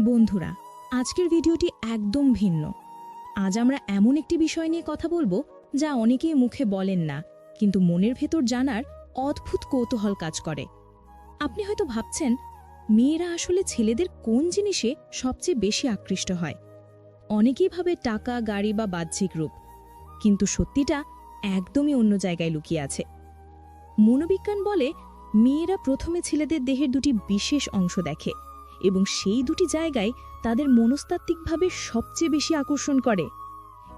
বন্ধুরা, আজকের ভিডিওটি একদম ভিন্ন। আজ আমরা এমন একটি বিষয় নিয়ে কথা বলবো যা অনেকেই মুখে বলেন না, কিন্তু মনের ভেতর জানার অদ্ভুত কৌতূহল কাজ করে। আপনি হয়তো ভাবছেন, মেয়েরা আসলে ছেলেদের কোন জিনিসে সবচেয়ে বেশি আকৃষ্ট হয়? অনেকেই ভাবে টাকা, গাড়ি বা বাহ্যিক রূপ, কিন্তু সত্যিটা একদমই অন্য জায়গায় লুকিয়ে আছে। মনোবিজ্ঞান বলে, মেয়েরা প্রথমে ছেলেদের দেহের দুটি বিশেষ অংশ দেখে এবং সেই দুটি জায়গায় তাদের মনস্তাত্ত্বিকভাবে সবচেয়ে বেশি আকর্ষণ করে।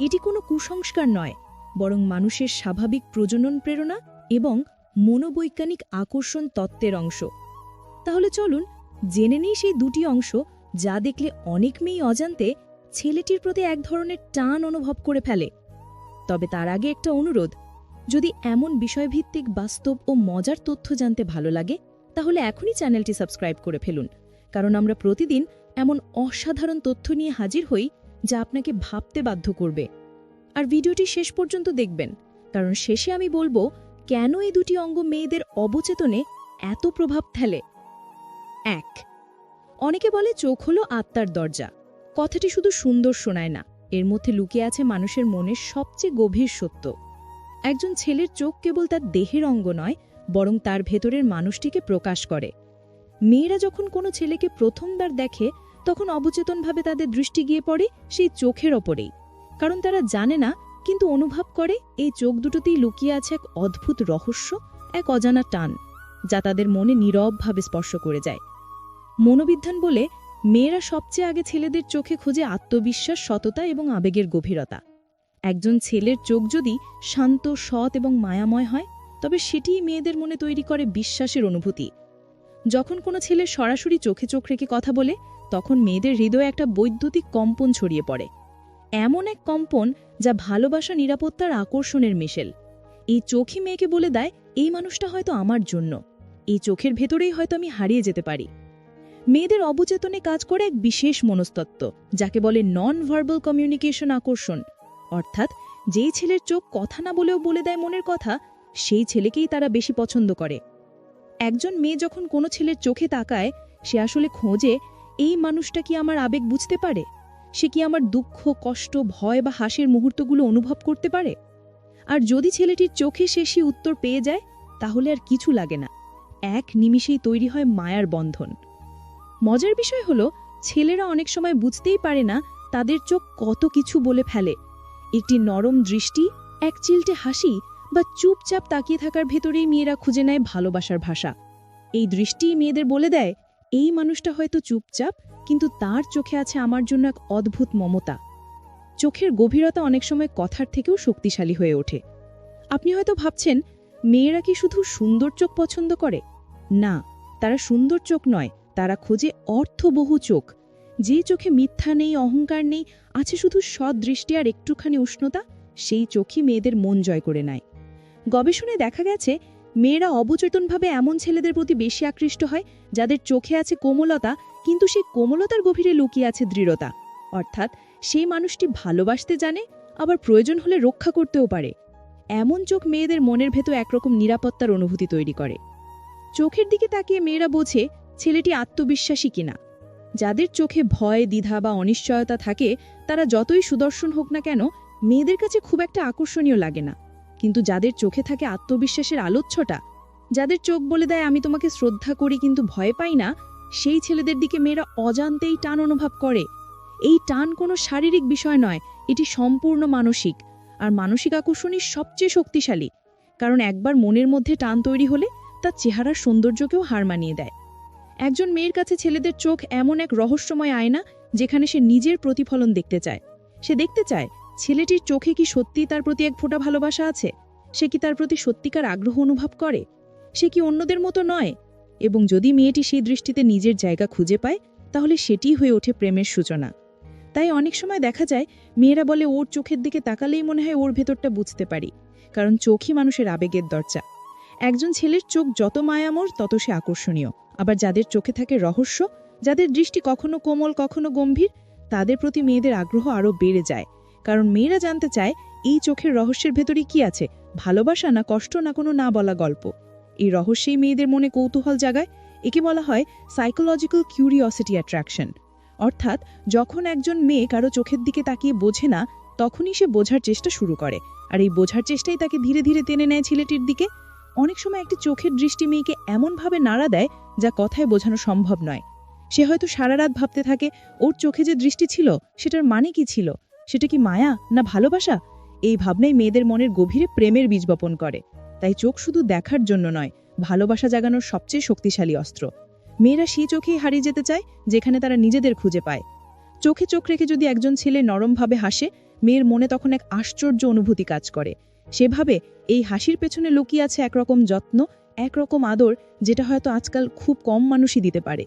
এটি কোনো কুসংস্কার নয়, বরং মানুষের স্বাভাবিক প্রজনন প্রেরণা এবং মনোবৈজ্ঞানিক আকর্ষণ তত্ত্বের অংশ। তাহলে চলুন জেনে নিই সেই দুটি অংশ যা দেখলে অনেক মেয়েই অজান্তে ছেলেটির প্রতি এক ধরনের টান অনুভব করে ফেলে। তবে তার আগে একটা অনুরোধ, যদি এমন বিষয়ভিত্তিক বাস্তব ও মজার তথ্য জানতে ভালো লাগে তাহলে এখনই চ্যানেলটি সাবস্ক্রাইব করে ফেলুন, কারণ আমরা প্রতিদিন এমন অসাধারণ তথ্য নিয়ে হাজির হই যা আপনাকে ভাবতে বাধ্য করবে। আর ভিডিওটি শেষ পর্যন্ত দেখবেন, কারণ শেষে আমি বলবো কেন এই দুটি অঙ্গ মেয়েদের অবচেতনে এত প্রভাব ফেলে। ১. অনেকে বলে চোখ হলো আত্মার দরজা। কথাটি শুধু সুন্দর শোনায় না, এর মধ্যে লুকিয়ে আছে মানুষের মনের সবচেয়ে গভীর সত্য। একজন ছেলের চোখ কেবল তার দেহের অঙ্গ নয়, বরং তার ভেতরের মানুষটিকে প্রকাশ করে। মেয়েরা যখন কোনো ছেলেকে প্রথমবার দেখে তখন অবচেতনভাবে তাদের দৃষ্টি গিয়ে পড়ে সেই চোখের ওপরেই, কারণ তারা জানে না কিন্তু অনুভব করে এই চোখ দুটোতেই লুকিয়ে আছে এক অদ্ভুত রহস্য, এক অজানা টান যা তাদের মনে নীরবভাবে স্পর্শ করে যায়। মনোবিজ্ঞান বলে, মেয়েরা সবচেয়ে আগে ছেলেদের চোখে খোঁজে আত্মবিশ্বাস, সততা এবং আবেগের গভীরতা। একজন ছেলের চোখ যদি শান্ত, সৎ এবং মায়াময় হয়, তবে সেটিই মেয়েদের মনে তৈরি করে বিশ্বাসের অনুভূতি। যখন কোনো ছেলে সরাসরি চোখে চোখ রেখে কথা বলে, তখন মেয়েদের হৃদয়ে একটা বৈদ্যুতিক কম্পন ছড়িয়ে পড়ে, এমন এক কম্পন যা ভালোবাসা, নিরাপত্তার, আকর্ষণের মিশেল। এই চোখই মেয়েকে বলে দেয়, এই মানুষটা হয়তো আমার জন্য, এই চোখের ভেতরেই হয়তো আমি হারিয়ে যেতে পারি। মেয়েদের অবচেতনে কাজ করে এক বিশেষ মনস্তত্ত্ব, যাকে বলে নন ভার্বাল কমিউনিকেশন আকর্ষণ। অর্থাৎ যেই ছেলের চোখ কথা না বলেও বলে দেয় মনের কথা, সেই ছেলেকেই তারা বেশি পছন্দ করে। একজন মেয়ে যখন কোনো ছেলের চোখে তাকায়, সে আসলে খোঁজে, এই মানুষটা কি আমার আবেগ বুঝতে পারে? সে কি আমার দুঃখ, কষ্ট, ভয় বা হাসির মুহূর্তগুলো অনুভব করতে পারে? আর যদি ছেলেটির চোখে সে সেই উত্তর পেয়ে যায়, তাহলে আর কিছু লাগে না, এক নিমিষেই তৈরি হয় মায়ার বন্ধন। মজার বিষয় হলো, ছেলেরা অনেক সময় বুঝতেই পারে না তাদের চোখ কত কিছু বলে ফেলে। একটি নরম দৃষ্টি, এক চিলটে হাসি বা চুপচাপ তাকিয়ে থাকার ভেতরেই মেয়েরা খুঁজে নেয় ভালোবাসার ভাষা। এই দৃষ্টিই মেয়েদের বলে দেয়, এই মানুষটা হয়তো চুপচাপ, কিন্তু তার চোখে আছে আমার জন্য এক অদ্ভুত মমতা। চোখের গভীরতা অনেক সময় কথার থেকেও শক্তিশালী হয়ে ওঠে। আপনি হয়তো ভাবছেন, মেয়েরা কি শুধু সুন্দর চোখ পছন্দ করে? না, তারা সুন্দর চোখ নয়, তারা খোঁজে অর্থবহু চোখ। যে চোখে মিথ্যা নেই, অহংকার নেই, আছে শুধু সৎ দৃষ্টি আর একটুখানি উষ্ণতা, সেই চোখই মেয়েদের মন জয় করে নেয়। গবেষণায় দেখা গেছে, মেয়েরা অবচেতনভাবে এমন ছেলেদের প্রতি বেশি আকৃষ্ট হয় যাদের চোখে আছে কোমলতা, কিন্তু সেই কোমলতার গভীরে লুকিয়ে আছে দৃঢ়তা। অর্থাৎ সেই মানুষটি ভালোবাসতে জানে, আবার প্রয়োজন হলে রক্ষা করতেও পারে। এমন চোখ মেয়েদের মনের ভেতর একরকম নিরাপত্তার অনুভূতি তৈরি করে। চোখের দিকে তাকিয়ে মেয়েরা বোঝে ছেলেটি আত্মবিশ্বাসী কিনা। যাদের চোখে ভয়, দ্বিধা বা অনিশ্চয়তা থাকে, তারা যতই সুদর্শন হোক না কেন, মেয়েদের কাছে খুব একটা আকর্ষণীয় লাগে না। কিন্তু যাদের চোখে থাকে আত্মবিশ্বাসের আলোচ্ছটা, যাদের চোখ বলে দেয় আমি তোমাকে শ্রদ্ধা করি কিন্তু ভয় পাই না, সেই ছেলেদের দিকে মেয়েরা অজান্তেই টান অনুভব করে। এই টান কোনো শারীরিক বিষয় নয়, এটি সম্পূর্ণ মানসিক। আর মানসিক আকর্ষণই সবচেয়ে শক্তিশালী, কারণ একবার মনের মধ্যে টান তৈরি হলে তার চেহারার সৌন্দর্যকেও হার মানিয়ে দেয়। একজন মেয়ের কাছে ছেলেদের চোখ এমন এক রহস্যময় আয়না, যেখানে সে নিজের প্রতিফলন দেখতে চায়। সে দেখতে চায় ছেলেটির চোখে কি সত্যি তার প্রতি এক ফোঁটা ভালোবাসা আছে, সে কি তার প্রতি সত্যিকার আগ্রহ অনুভব করে, সে কি অন্যদের মতো নয়। এবং যদি মেয়েটি সেই দৃষ্টিতে নিজের জায়গা খুঁজে পায়, তাহলে সেটিই হয়ে ওঠে প্রেমের সূচনা। তাই অনেক সময় দেখা যায়, মেয়েরা বলে ওর চোখের দিকে তাকালেই মনে হয় ওর ভেতরটা বুঝতে পারি, কারণ চোখই মানুষের আবেগের দরজা। একজন ছেলের চোখ যত মায়াময়, তত সে আকর্ষণীয়। আবার যাদের চোখে থাকে রহস্য, যাদের দৃষ্টি কখনো কোমল, কখনো গম্ভীর, তাদের প্রতি মেয়েদের আগ্রহ আরও বেড়ে যায়। কারণ মেয়েরা জানতে চায়, এই চোখের রহস্যের ভেতরে কি আছে, ভালোবাসা না কষ্ট না কোনো না বলা গল্প। এই রহস্যেই মেয়েদের মনে কৌতূহল জাগায়। একে বলা হয় সাইকোলজিক্যাল কিউরিওসিটি অ্যাট্রাকশন। অর্থাৎ যখন একজন মেয়ে কারো চোখের দিকে তাকিয়ে বোঝে না, তখনই সে বোঝার চেষ্টা শুরু করে, আর এই বোঝার চেষ্টাই তাকে ধীরে ধীরে টেনে নেয় ছেলেটির দিকে। অনেক সময় একটি চোখের দৃষ্টি মেয়েকে এমনভাবে নাড়া দেয় যা কথায় বোঝানো সম্ভব নয়। সে হয়তো সারা রাত ভাবতে থাকে ওর চোখে যে দৃষ্টি ছিল সেটার মানে কি ছিল, সেটা কি মায়া না ভালোবাসা। এই ভাবনাই মেয়েদের মনের গভীরে প্রেমের বীজ বপন করে। তাই চোখ শুধু দেখার জন্য নয়, ভালোবাসা জাগানোর সবচেয়ে শক্তিশালী অস্ত্র। মেয়েরা সেই চোখেই হারিয়ে যেতে চায় যেখানে তারা নিজেদের খুঁজে পায়। চোখে চোখ রেখে যদি একজন ছেলে নরমভাবে হাসে, মেয়ের মনে তখন এক আশ্চর্য অনুভূতি কাজ করে। সেভাবে এই হাসির পেছনে লুকিয়ে আছে একরকম যত্ন, একরকম আদর, যেটা হয়তো আজকাল খুব কম মানুষই দিতে পারে।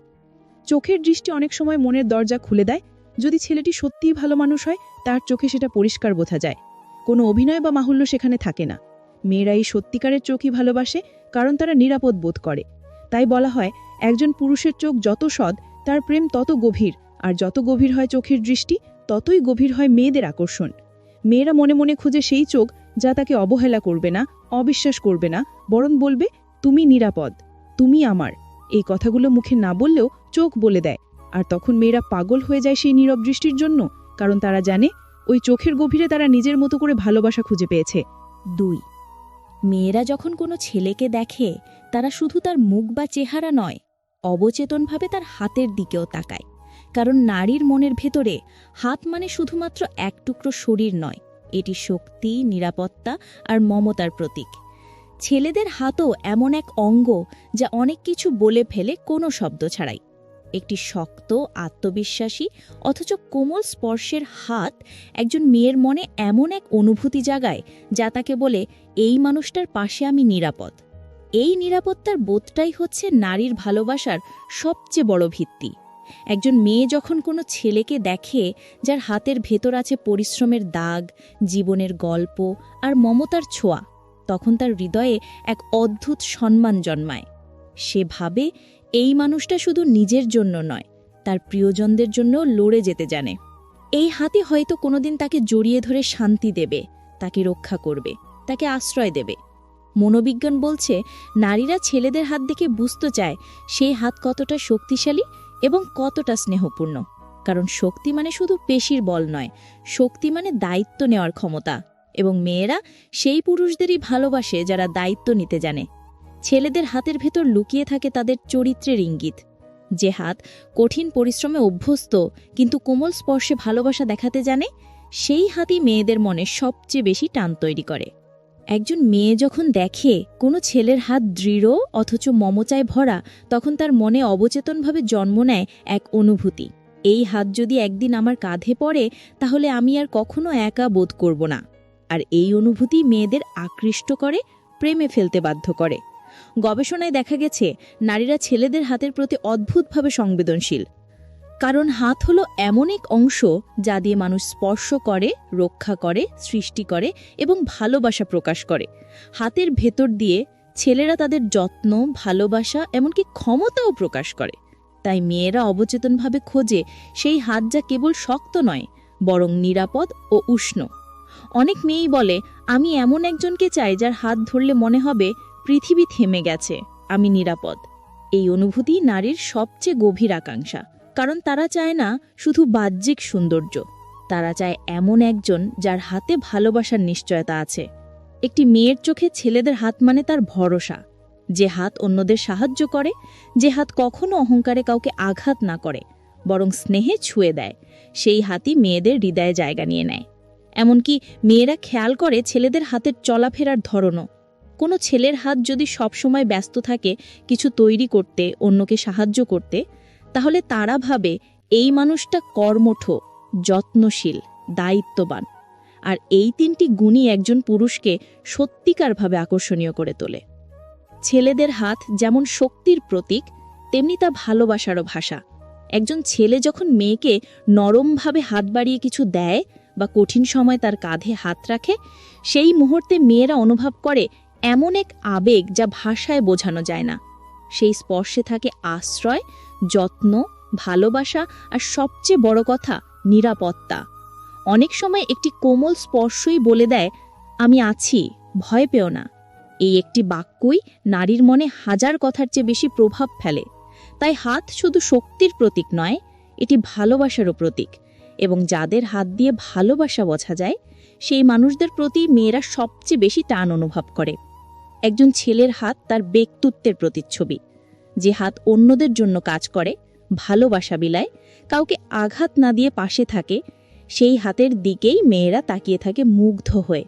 চোখের দৃষ্টি অনেক সময় মনের দরজা খুলে দেয়। যদি ছেলেটি সত্যিই ভালো মানুষ হয়, তার চোখে সেটা পরিষ্কার বোঝা যায়। কোনো অভিনয় বা মাহুল্য সেখানে থাকে না। মেয়েরা এই সত্যিকারের চোখই ভালোবাসে, কারণ তারা নিরাপদ বোধ করে। তাই বলা হয়, একজন পুরুষের চোখ যত সৎ, তার প্রেম তত গভীর, আর যত গভীর হয় চোখের দৃষ্টি, ততই গভীর হয় মেয়েদের আকর্ষণ। মেয়েরা মনে মনে খুঁজে সেই চোখ যা তাকে অবহেলা করবে না, অবিশ্বাস করবে না, বরং বলবে, তুমি নিরাপদ, তুমি আমার। এই কথাগুলো মুখে না বললেও চোখ বলে দেয়। আর তখন মেয়েরা পাগল হয়ে যায় সেই নীরব দৃষ্টির জন্য, কারণ তারা জানে ওই চোখের গভীরে তারা নিজের মতো করে ভালোবাসা খুঁজে পেয়েছে। 2. মেয়েরা যখন কোনো ছেলেকে দেখে, তারা শুধু তার মুখ বা চেহারা নয়, অবচেতনভাবে তার হাতের দিকেও তাকায়। কারণ নারীর মনের ভেতরে হাত মানে শুধুমাত্র এক টুকরো শরীর নয়, এটি শক্তি, নিরাপত্তা আর মমতার প্রতীক। ছেলেদের হাতও এমন এক অঙ্গ যা অনেক কিছু বলে ফেলে কোনো শব্দ ছাড়াই। একটি শক্ত, আত্মবিশ্বাসী অথচ কোমল স্পর্শের হাত একজন মেয়ের মনে এমন এক অনুভূতি জাগায় যা তাকে বলে, এই মানুষটার পাশে আমি নিরাপদ। এই নিরাপত্তার বোধটাই হচ্ছে নারীর ভালোবাসার সবচেয়ে বড় ভিত্তি। একজন মেয়ে যখন কোনো ছেলেকে দেখে যার হাতের ভেতর আছে পরিশ্রমের দাগ, জীবনের গল্প আর মমতার ছোঁয়া, তখন তার হৃদয়ে এক অদ্ভুত সম্মান জন্মায়। সে ভাবে, এই মানুষটা শুধু নিজের জন্য নয়, তার প্রিয়জনদের জন্য লড়ে যেতে জানে। এই হাতই হয়তো কোনোদিন তাকে জড়িয়ে ধরে শান্তি দেবে, তাকে রক্ষা করবে, তাকে আশ্রয় দেবে। মনোবিজ্ঞান বলছে, নারীরা ছেলেদের হাত দেখে বুঝতে চায় সেই হাত কতটা শক্তিশালী এবং কতটা স্নেহপূর্ণ। কারণ শক্তি মানে শুধু পেশির বল নয়, শক্তি মানে দায়িত্ব নেওয়ার ক্ষমতা। এবং মেয়েরা সেই পুরুষদেরই ভালোবাসে যারা দায়িত্ব নিতে জানে। ছেলেদের হাতের ভেতর লুকিয়ে থাকে তাদের চরিত্রের ইঙ্গিত। যে হাত কঠিন পরিশ্রমে অভ্যস্ত কিন্তু কোমল স্পর্শে ভালোবাসা দেখাতে জানে, সেই হাতই মেয়েদের মনে সবচেয়ে বেশি টান তৈরি করে। একজন মেয়ে যখন দেখে কোনো ছেলের হাত দৃঢ় অথচ মমতায় ভরা, তখন তার মনে অবচেতনভাবে জন্ম নেয় এক অনুভূতি, এই হাত যদি একদিন আমার কাঁধে পড়ে তাহলে আমি আর কখনো একা বোধ করব না। আর এই অনুভূতি মেয়েদের আকৃষ্ট করে, প্রেমে ফেলতে বাধ্য করে। গবেষণায় দেখা গেছে, নারীরা ছেলেদের হাতের প্রতি অদ্ভুতভাবে সংবেদনশীল। কারণ হাত হলো এমন এক অংশ যা দিয়ে মানুষ স্পর্শ করে, রক্ষা করে, সৃষ্টি করে এবং ভালোবাসা প্রকাশ করে। হাতের ভেতর দিয়ে ছেলেরা তাদের যত্ন, ভালোবাসা এমনকি ক্ষমতাও প্রকাশ করে। তাই মেয়েরা অবচেতনভাবে খোঁজে সেই হাত যা কেবল শক্ত নয়, বরং নিরাপদ ও উষ্ণ। অনেক মেয়েই বলে, আমি এমন একজনকে চাই যার হাত ধরলে মনে হবে পৃথিবী থেমে গেছে, আমি নিরাপদ। এই অনুভূতি নারীর সবচেয়ে গভীর আকাঙ্ক্ষা। কারণ তারা চায় না শুধু বাহ্যিক সৌন্দর্য, তারা চায় এমন একজন যার হাতে ভালোবাসার নিশ্চয়তা আছে। একটি মেয়ের চোখে ছেলেদের হাত মানে তার ভরসা, যে হাত অন্যদের সাহায্য করে, যে হাত কখনো অহংকারে কাউকে আঘাত না করে, বরং স্নেহে ছুঁয়ে দেয়, সেই হাতই মেয়েদের হৃদয়ে জায়গা নিয়ে নেয়। এমনকি মেয়েরা খেয়াল করে ছেলেদের হাতের চলাফেরার ধরনও। কোনো ছেলের হাত যদি সবসময় ব্যস্ত থাকে কিছু তৈরি করতে, অন্যকে সাহায্য করতে, তাহলে তারা ভাবে এই মানুষটা কর্মঠ, যত্নশীল, দায়িত্ববান। আর এই তিনটি গুণই একজন পুরুষকে সত্যিকারভাবে আকর্ষণীয় করে তোলে। ছেলেদের হাত যেমন শক্তির প্রতীক, তেমনি তা ভালোবাসারও ভাষা। একজন ছেলে যখন মেয়েকে নরমভাবে হাত বাড়িয়ে কিছু দেয় বা কঠিন সময় তার কাঁধে হাত রাখে, সেই মুহূর্তে মেয়েরা অনুভব করে এমন এক আবেগ যা ভাষায় বোঝানো যায় না। সেই স্পর্শে থাকে আশ্রয়, যত্ন, ভালোবাসা আর সবচেয়ে বড় কথা, নিরাপত্তা। অনেক সময় একটি কোমল স্পর্শই বলে দেয়, আমি আছি, ভয় পেও না। এই একটি বাক্যই নারীর মনে হাজার কথার চেয়ে বেশি প্রভাব ফেলে। তাই হাত শুধু শক্তির প্রতীক নয়, এটি ভালোবাসারও প্রতীক এবং যাদের হাত দিয়ে ভালোবাসা বোঝা যায় সেই মানুষদের প্রতি মেয়েরা সবচেয়ে বেশি টান অনুভব করে। একজন ছেলের হাত তার ব্যক্তিত্বের প্রতিচ্ছবি। যে হাত অন্যদের জন্য কাজ করে, ভালোবাসা বিলায়, কাউকে আঘাত না দিয়ে পাশে থাকে, সেই হাতের দিকেই মেয়েরা তাকিয়ে থাকে মুগ্ধ হয়ে।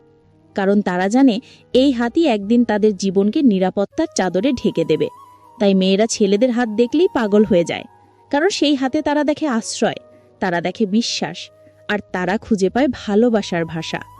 কারণ তারা জানে এই হাতই একদিন তাদের জীবনকে নিরাপত্তার চাদরে ঢেকে দেবে। তাই মেয়েরা ছেলেদের হাত দেখলেই পাগল হয়ে যায়, কারণ সেই হাতে তারা দেখে আশ্রয়, তারা দেখে বিশ্বাস, আর তারা খুঁজে পায় ভালোবাসার ভাষা।